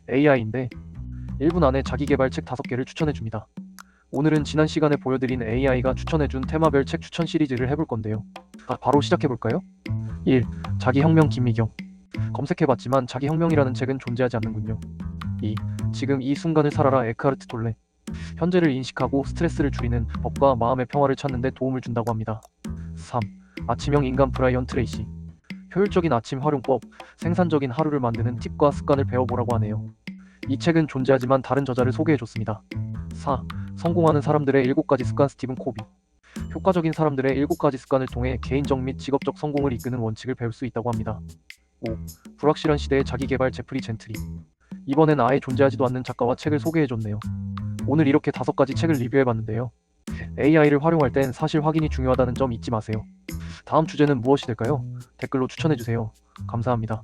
AI인데 1분 안에 자기계발 책 5개를 추천해줍니다. 오늘은 지난 시간에 보여드린 AI가 추천해준 테마별 책 추천 시리즈를 해볼 건데요. 바로 시작해볼까요? 1. 자기혁명 김미경. 검색해봤지만 자기혁명이라는 책은 존재하지 않는군요. 2. 지금 이 순간을 살아라 에크하르트 톨레. 현재를 인식하고 스트레스를 줄이는 법과 마음의 평화를 찾는 데 도움을 준다고 합니다. 3. 아침형 인간 브라이언 트레이시. 효율적인 아침 활용법, 생산적인 하루를 만드는 팁과 습관을 배워보라고 하네요. 이 책은 존재하지만 다른 저자를 소개해줬습니다. 4. 성공하는 사람들의 7가지 습관 스티븐 코비. 효과적인 사람들의 7가지 습관을 통해 개인적 및 직업적 성공을 이끄는 원칙을 배울 수 있다고 합니다. 5. 불확실한 시대의 자기계발 제프리 젠트리. 이번엔 아예 존재하지도 않는 작가와 책을 소개해줬네요. 오늘 이렇게 5가지 책을 리뷰해봤는데요. AI를 활용할 땐 사실 확인이 중요하다는 점 잊지 마세요. 다음 주제는 무엇이 될까요? 댓글로 추천해주세요. 감사합니다.